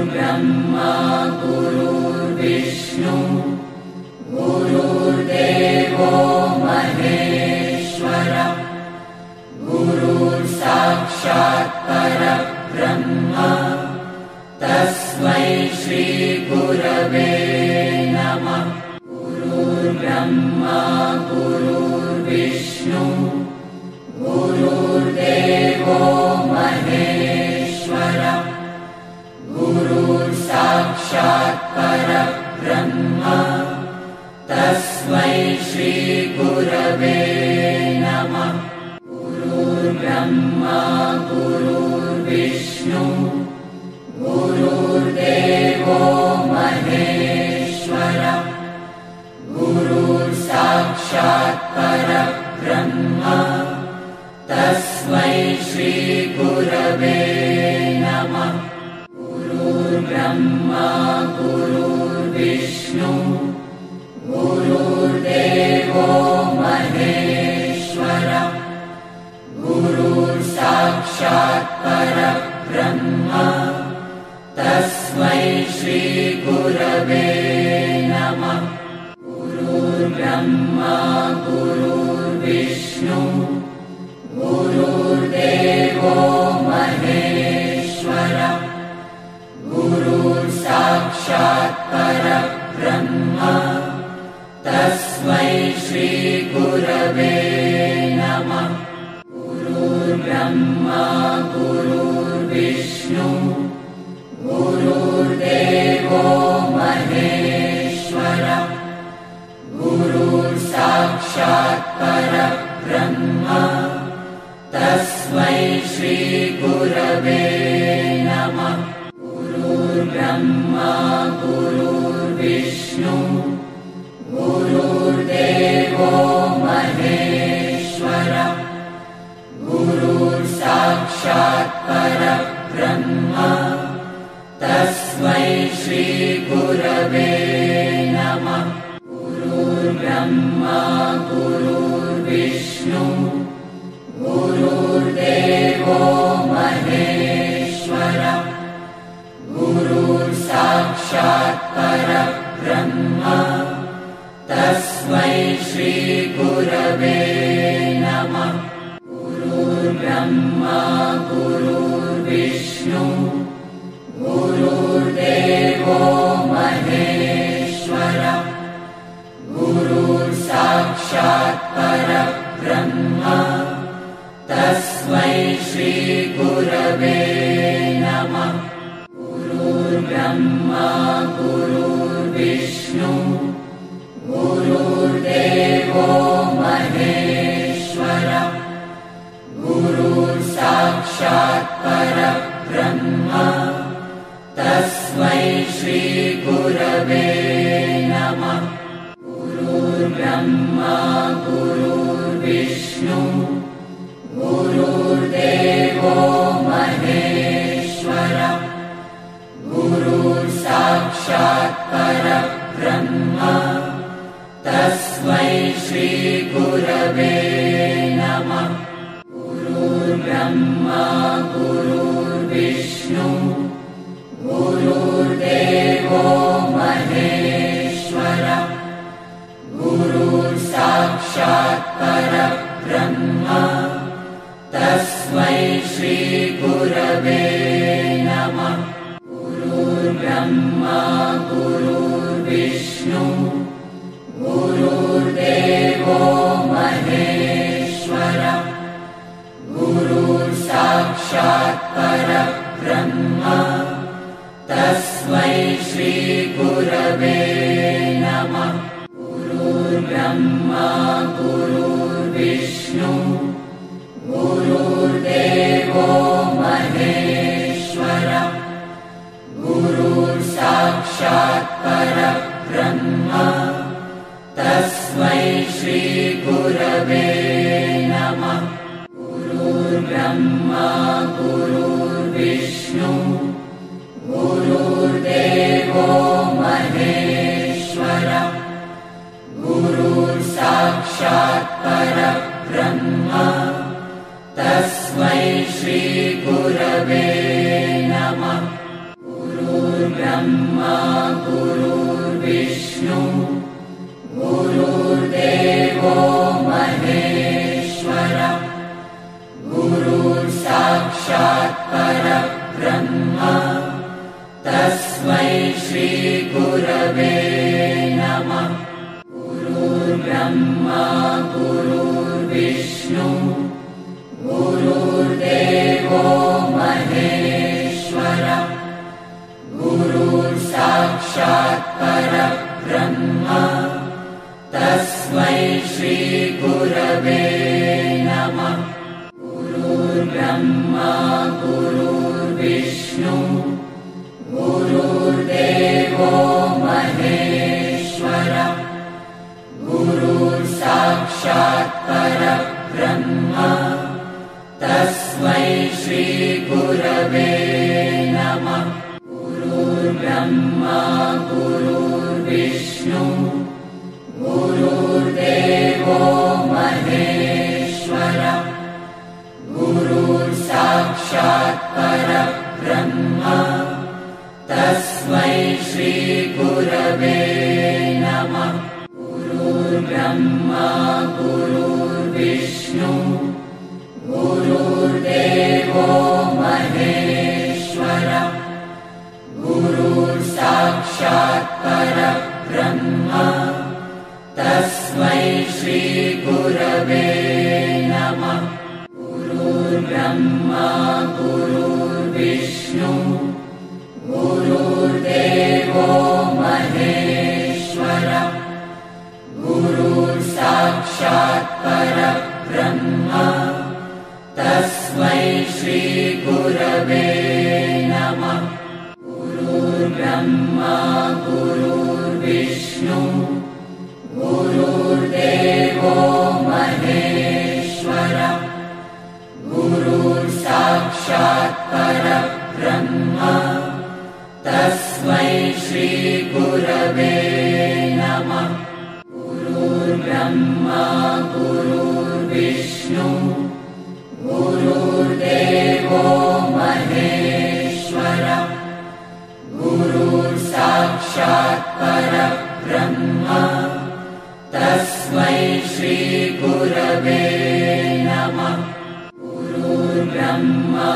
गुरुर्ब्रह्मा गुरुर्विष्णु गुरुर्देवो महेश्वरः गुरुर्साक्षात् परब्रह्म तस्मै श्री गुरवे नमः। गुरुर्ब्रह्मा गुरुर्विष्णु गुरुर्देवो महेश्वरः गुरुर्साक्षात् परब्रह्म तस्मै श्री गुरवे नमः। गुरुर्ब्रह्मा गुरुर्विष्णु गुरुर्देवो महेश्वरः गुरुर्साक्षात् परब्रह्म तस्मै श्री गुरवे नमः। गुरुर्ब्रह्मा गुरुर्विष्णु गुरुर्देवो महेश्वरः गुरुर्साक्षात् परब्रह्म तस्मै श्री गुरवे नमः। गुरुर्ब्रह्मा गुरुर्विष्णु गुरुर्देवो महेश्वरः गुरुर्साक्षात् परब्रह्म तस्मै श्री गुरवे नमः। गुरुर्ब्रह्मा गुरुर्विष्णु गुरुर्देवो महेश्वरः गुरुर्साक्षात् परब्रह्म तस्मै श्री गुरवे नमः। गुरुर्ब्रह्मा गुरुर्विष्णु गुरुर्देवो महेश्वरः गुरुर्साक्षात् परब्रह्म तस्मै श्री गुरवे नमः। गुरुर्ब्रह्मा गुरुर्विष्णु गुरुर्देवो महेश्वरः गुरुर्साक्षात् परब्रह्म तस्मै श्री गुरवे नमः। गुरुर्ब्रह्मा गुरुर्विष्णु गुरुर्देवो महेश्वरः गुरुर्साक्षात् परब्रह्म तस्मै श्री गुरवे नमः। गुरुर्ब्रह्मा गुरुर्विष्णु गुरुर्देवो महेश्वरः गुरुर्साक्षात् परब्रह्म तस्मै श्री गुरवे नमः। गुरुर्ब्रह्मा गुरुर्विष्णु गुरुर्देवो महेश्वरः गुरुर्साक्षात् परब्रह्म तस्मै श्री गुरवे नमः। गुरुर्ब्रह्मा गुरुर्विष्णु गुरुर्देवो महेश्वरः गुरुर्साक्षात् परब्रह्म तस्मै श्री गुरवे नमः। गुरुर्ब्रह्मा गुरुर्विष्णु गुरुर्देवो महेश्वरः गुरुर्साक्षात् परब्रह्म तस्मै श्री गुरवे नमः। गुरुर्ब्रह्मा गुरुर्विष्णु गुरुर्देवो महेश्वरः गुरुर्साक्षात् परब्रह्म तस्मै श्री गुरवे नमः। गुरुर्ब्रह्मा गुरुर्विष्णु गुरुर्देवो महेश्वरः गुरुर्साक्षात् परब्रह्म तस्मै श्री गुरवे नमः। गुरुर्ब्रह्मा गुरुर्विष्णु गुरुर्देवो महेश्वरः गुरुर्साक्षात् परब्रह्म तस्मै श्रीगुरवे नमः। गुरुर्ब्रह्मा गुरुर्विष्णु गुरुर्देवो महेश्वरः गुरुर्साक्षात् परब्रह्म तस्मै श्रीगुरवे नमः। गुरुर्ब्रह्मा गुरुर्विष्णु गुरुर्देवो महेश्वरः गुरुर्साक्षात् परब्रह्म तस्मै श्रीगुरवे नमः। गुरुर्ब्रह्मा गुरुर्विष्णु गुरुर्देवो महेश्वरः गुरुर्साक्षात् परब्रह्म तस्मै श्रीगुरवे नमः। गुरुर्ब्रह्मा गुरुर्विष्णु गुरुर्देवो महेश्वरः गुरुर्साक्षात् परब्रह्म तस्मै श्रीगुरवे नमः। गुरुर्ब्रह्मा गुरुर्विष्णु गुरुर्देवो महेश्वरः गुरुर्साक्षात् परब्रह्म तस्मै श्रीगुरवे नमः। गुरुर्ब्रह्मा गुरुर्विष्णु गुरुर्देवो महेश्वरः गुरुर्साक्षात् परब्रह्म तस्मै श्रीगुरवे नमः। गुरुर्ब्रह्मा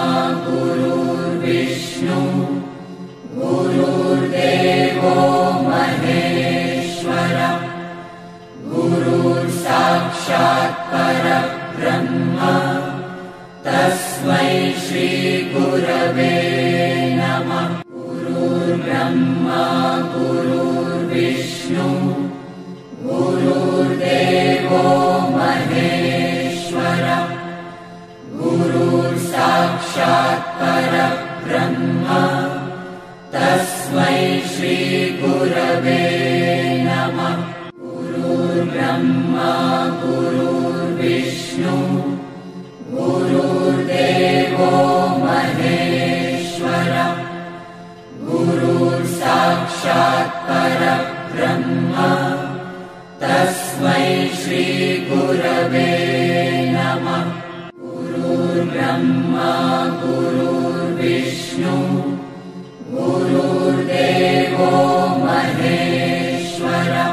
गुरुर्विष्णु गुरुर्देवो महेश्वरः गुरुर्साक्षात् परब्रह्म तस्मै श्रीगुरवे नमः। गुरुर्ब्रह्मा गुरुर्विष्णु गुरुर्देवो महेश्वरः गुरुर्साक्षात् परब्रह्म तस्मै श्रीगुरवे नमः। गुरुर्ब्रह्मा गुरुर्विष्णु गुरुर्देवो महेश्वरः गुरुर्साक्षात् परब्रह्म तस्मै श्रीगुरवे नमः। गुरुर्ब्रह्मा गुरुर्विष्णु गुरुर्देवो महेश्वरः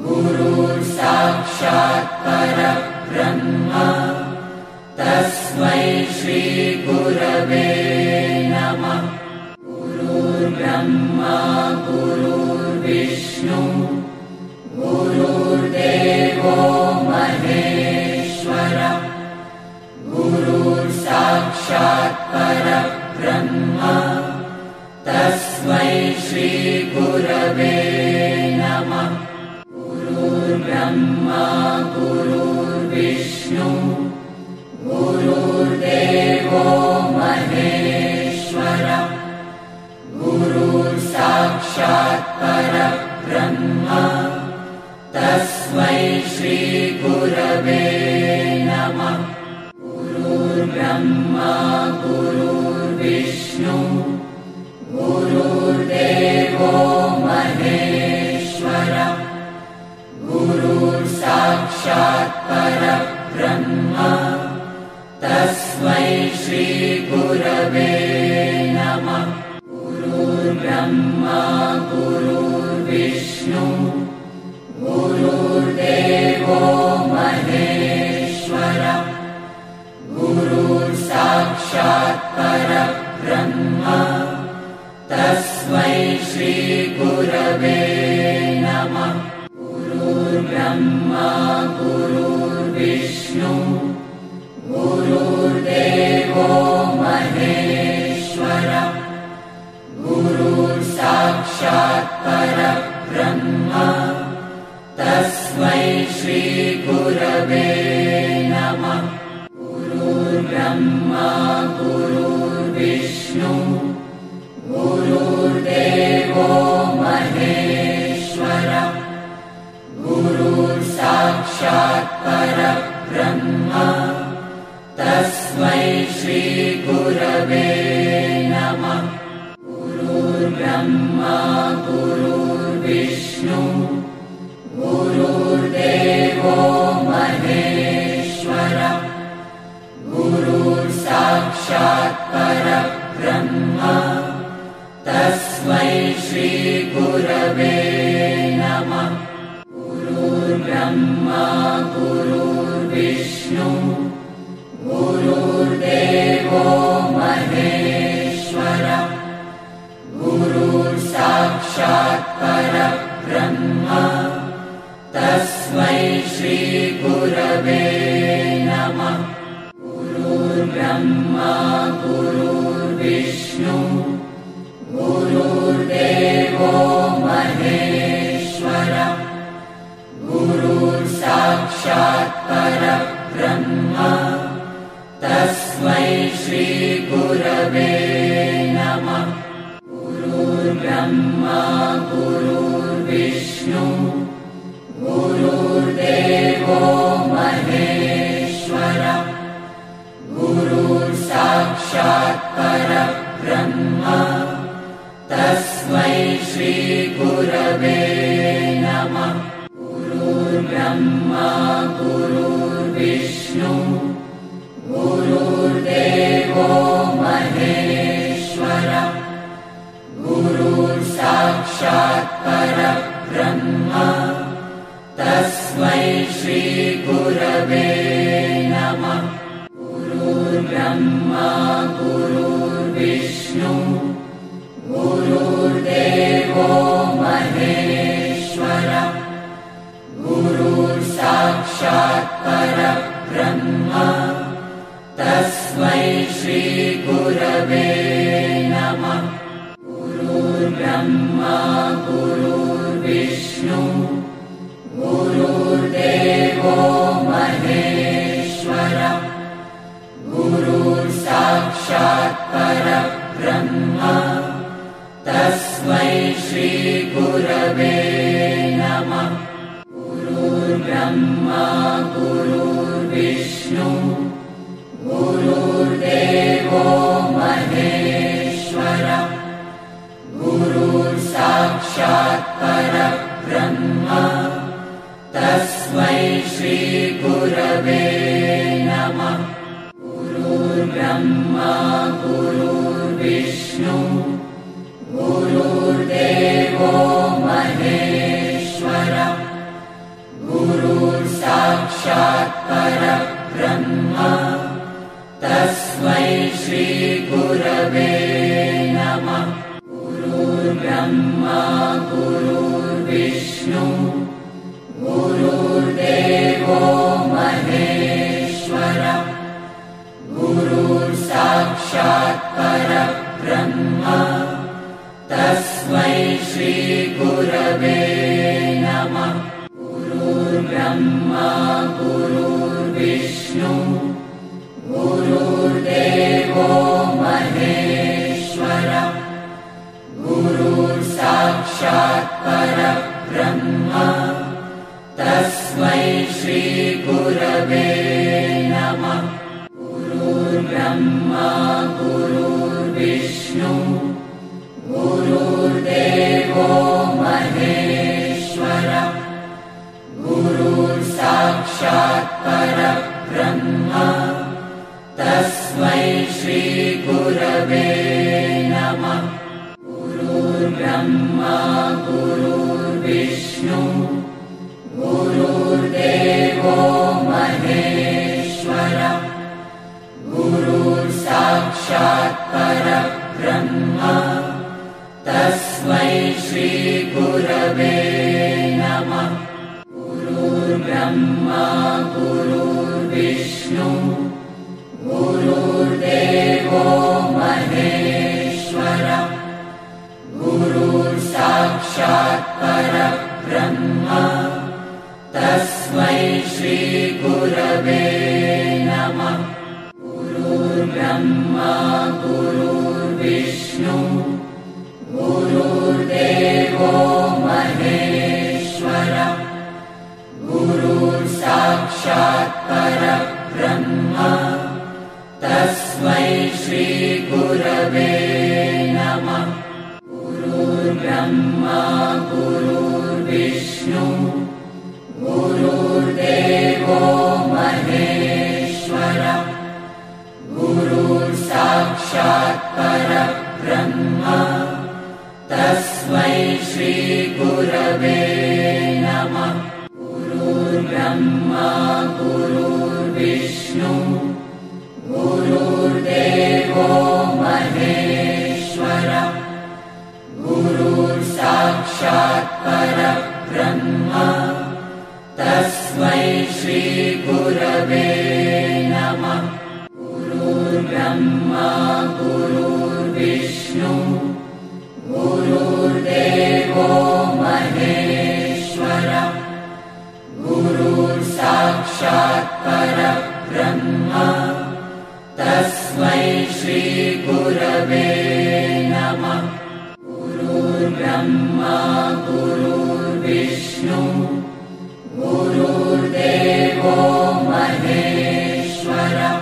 गुरुर्साक्षात् परब्रह्म तस्मै श्रीगुरवे नमः। गुरुर्ब्रह्मा गुरुर्विष्णु गुरुर्देवो महेश्वरः गुरुर्साक्षात् परब्रह्म तस्मै श्रीगुरवे नमः। गुरुर्ब्रह्मा गुरुर्विष्णु गुरुर्देवो महेश्वरः गुरुर्साक्षात् परब्रह्म तस्मै श्रीगुरवे नमः। गुरुर्ब्रह्मा गुरुर्विष्णु गुरुर्देवो महेश्वरः गुरुर्साक्षात् परब्रह्म तस्मै श्रीगुरवे नमः। गुरुर्ब्रह्मा गुरुर्विष्णु गुरुर्देवो महेश्वरः गुरुर्साक्षात् परब्रह्म तस्मै श्रीगुरवे नमः। गुरुर्ब्रह्मा गुरुर्विष्णु गुरुर्देवो महेश्वरः गुरुर्साक्षात् परब्रह्म तस्मै श्री गुरवे नमः। गुरुर्ब्रह्मा गुरुर्विष्णु गुरुर्देवो महेश्वरः गुरुर्साक्षात् परब्रह्म तस्मै श्री गुरवे नमः। गुरुर्ब्रह्मा गुरुर्विष्णु गुरुर्देवो महेश्वरः गुरुर्साक्षात् परब्रह्म तस्मै श्री गुरवे नमः। गुरुर्ब्रह्मा गुरुर्विष्णु गुरुर्देवो महेश्वरः गुरुर्साक्षात् परब्रह्म तस्मै श्री गुरवे नमः। गुरुर्ब्रह्मा गुरुर्विष्णु गुरुर्देवो महेश्वरः गुरुर्साक्षात् परब्रह्म तस्मै श्री गुरवे नमः। गुरुर्ब्रह्मा गुरुर्विष्णु गुरुर्देवो महेश्वरः गुरुर्साक्षात् परब्रह्म तस्मै श्री गुरवे नमः। गुरुर्ब्रह्मा गुरुर्विष्णु गुरुर्देवो महेश्वरः गुरुर्साक्षात् परब्रह्म तस्मै श्री गुरवे नमः। गुरुर्ब्रह्मा गुरुर्विष्णु गुरुर्देवो महेश्वरः गुरुर्साक्षात् परब्रह्म तस्मै श्री गुरवे नमः। गुरुर्ब्रह्मा गुरुर्विष्णु गुरुर्देवो महेश्वरः गुरुर्साक्षात् परब्रह्म तस्मै श्री गुरवे नमः। गुरुर्ब्रह्मा गुरुर्विष्णु गुरुर्देवो महेश्वरः गुरुर्साक्षात् परब्रह्म तस्मै श्री गुरवे नमः। गुरुर्ब्रह्मा गुरुर्विष्णु गुरुर्देवो महेश्वरः गुरुर्साक्षात् परब्रह्म तस्मै श्री गुरवे नमः। गुरुर्ब्रह्मा गुरुर्विष्णु गुरुर्देवो महेश्वरः गुरुर्साक्षात् परब्रह्म तस्मै श्री गुरवे नमः। गुरुर्ब्रह्मा गुरुर्विष्णु गुरुर्देवो महेश्वरः गुरुर्साक्षात् परब्रह्म तस्मै श्री गुरवे नमः। गुरुर्ब्रह्मा गुरुर्विष्णु गुरुर्देवो महेश्वरः गुरुर्साक्षात् परब्रह्म तस्मै श्री गुरवे नमः। गुरुर्ब्रह्मा गुरुर्विष्णु गुरुर्ब्रह्मा गुरुर्विष्णु गुरुर्देवो महेश्वरः गुरुर्साक्षात् परब्रह्म तस्मै श्रीगुरवे नमः। गुरुर्ब्रह्मा गुरुर्विष्णु गुरुर्देवो महेश्वरः गुरुर्साक्षात् परब्रह्म तस्मै श्रीगुरवे नमः। गुरुर्ब्रह्मा गुरुर्विष्णु गुरुर्देवो महेश्वरः गुरुर्साक्षात् परब्रह्म तस्मै श्रीगुरवे नमः। गुरुर्ब्रह्मा गुरुर्विष्णु गुरुर्देवो महेश्वरः गुरुर्साक्षात् परब्रह्म तस्मै श्रीगुरवे नमः। गुरुर्ब्रह्मा गुरुर्विष्णु गुरुर्देवो महेश्वरः गुरुर्साक्षात् परब्रह्म तस्मै श्रीगुरवे नमः। गुरुर्ब्रह्मा गुरुर्विष्णु गुरुर्देवो महेश्वरः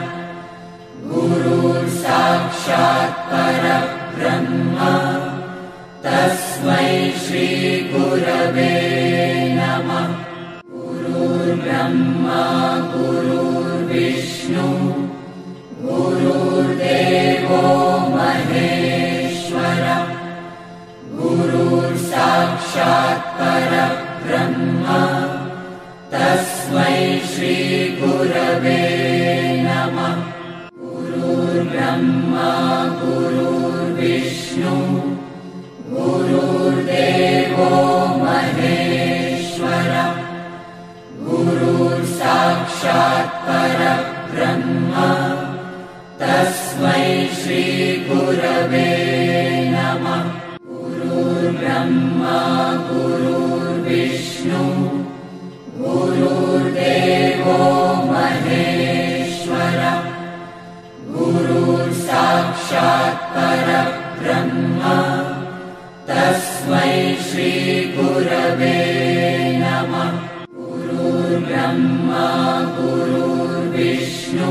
गुरुर्साक्षात् परब्रह्म तस्मै श्रीगुरवे नमः। गुरुर्ब्रह्मा गुरुर्विष्णु गुरुर्देवो महेश्वरः गुरुर्साक्षात् परब्रह्म तस्मै श्रीगुरवे नमः। गुरुर्ब्रह्मा गुरुर्विष्णु गुरुर्देवो महेश्वरः गुरुर्साक्षात् परब्रह्म तस्मै श्रीगुरवे नमः। गुरुर्ब्रह्मा गुरुर्विष्णु गुरुर्देवो महेश्वरः गुरुर्साक्षात् परब्रह्म तस्मै श्रीगुरवे नमः। गुरुर्ब्रह्मा गुरुर्विष्णु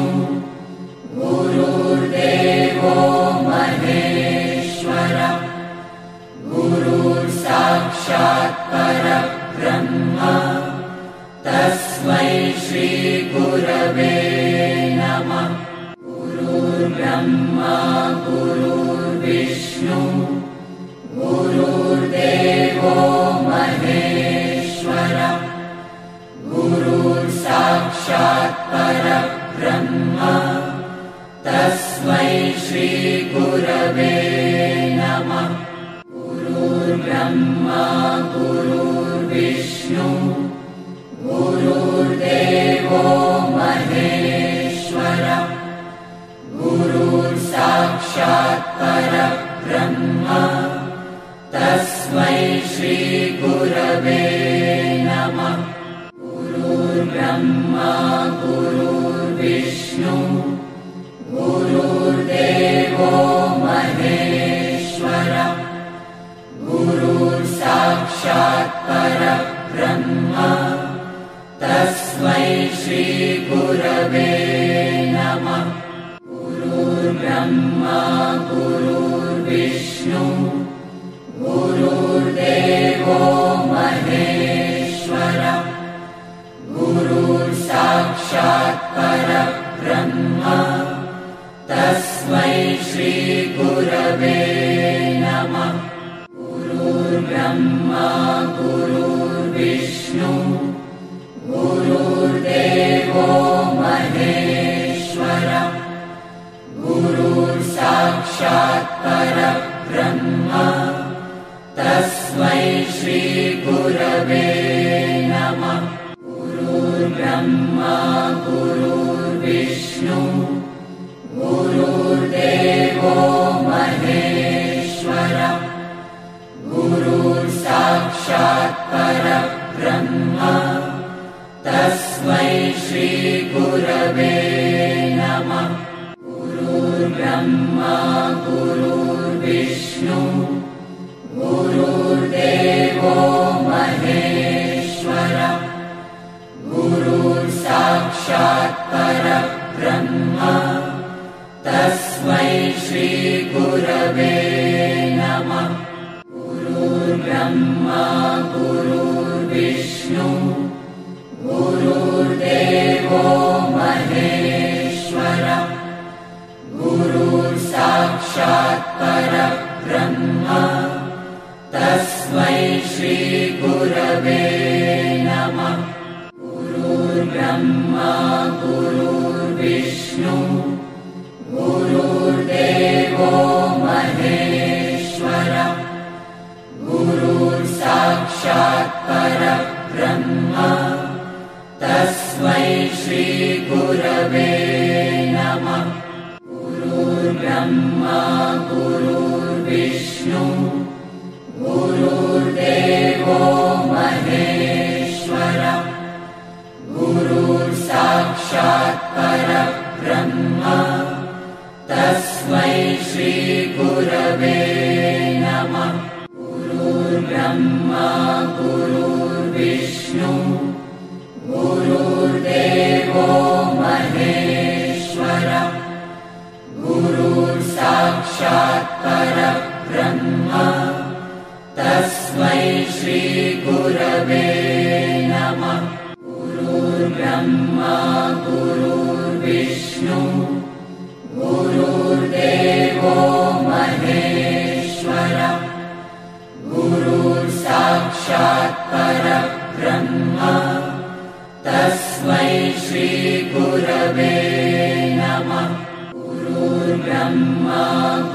गुरुर्देवो महेश्वरः गुरुर्साक्षात् परब्रह्म तस्मै श्रीगुरवे नमः। गुरुर्ब्रह्मा गुरुर्विष्णु गुरुर्देवो महेश्वरः गुरुर्साक्षात् परब्रह्म तस्मै श्रीगुरवे नमः। गुरुर्ब्रह्मा गुरुर्विष्णु गुरुर्देवो महेश्वरः गुरुर्साक्षात् परब्रह्म तस्मै श्रीगुरवे नमः। गुरुर्ब्रह्मा गुरुर्विष्णु गुरुर्देवो महेश्वरः गुरुर्साक्षात् परब्रह्म तस्मै श्रीगुरवे नमः। गुरुर्ब्रह्मा गुरुर्विष्णु गुरुर्देवो महेश्वरः गुरुर्साक्षात् परब्रह्म तस्मै श्रीगुरवे नमः। गुरुर्ब्रह्मा गुरुर्विष्णु गुरुर्देवो महेश्वरः गुरुर्साक्षात् परब्रह्म तस्मै श्रीगुरवे नमः। परब्रह्म तस्मै श्रीगुरवे नमः। गुरुर्ब्रह्मा गुरुर्विष्णु गुरुर्देवो महेश्वरः गुरुर्साक्षात् परब्रह्म तस्मै श्रीगुरवे नमः। गुरुर्ब्रह्मा गुरुर्विष्णु गुरुर्देवो महेश्वरः गुरुर्साक्षात् परब्रह्म तस्मै श्रीगुरवे नमः। गुरुर्ब्रह्मा गुरुर्विष्णु गुरुर्देवो महेश्वरः गुरुर्साक्षात् परब्रह्म तस्मै श्रीगुरवे नमः। गुरुर्ब्रह्मा गुरुर्विष्णु गुरुर्देवो महेश्वरः गुरुर्साक्षात् परब्रह्म तस्मै श्रीगुरवे नमः। गुरुर्ब्रह्मा गुरुर्विष्णु गुरुर्देवो महेश्वरः गुरुर्साक्षात् परब्रह्म तस्मै श्रीगुरवे नमः। गुरुर्ब्रह्मा गुरुर्विष्णु गुरुर्देवो महेश्वरः गुरुर्साक्षात् परब्रह्म तस्मै श्रीगुरवे नमः। गुरुर्ब्रह्मा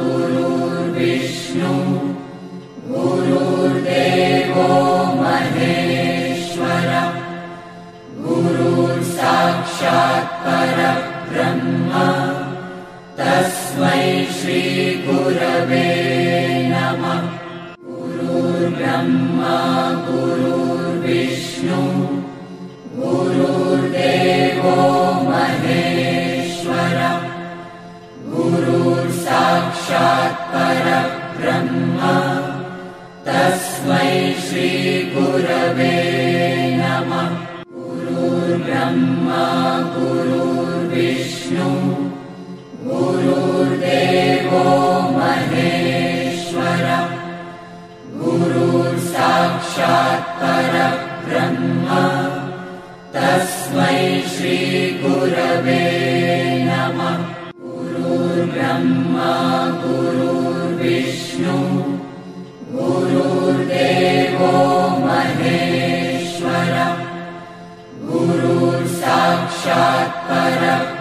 गुरुर्विष्णु गुरुर्देवो महेश्वरः गुरुर्साक्षात् परब्रह्म तस्मै श्रीगुरवे नमः। गुरुर्ब्रह्मा गुरुर्विष्णु गुरुर्देवो महेश्वरः गुरुर्साक्षात् परब्रह्म तस्मै श्रीगुरवे नमः। गुरुर्ब्रह्मा गुरुर्विष्णु गुरुर्देवो महेश्वरः गुरुर्साक्षात् परब्रह्म तस्मै श्रीगुरवे नमः। गुरुर्ब्रह्मा गुरुर्विष्णु गुरुर्देवो महेश्वरः गुरुर्साक्षात् परब्रह्म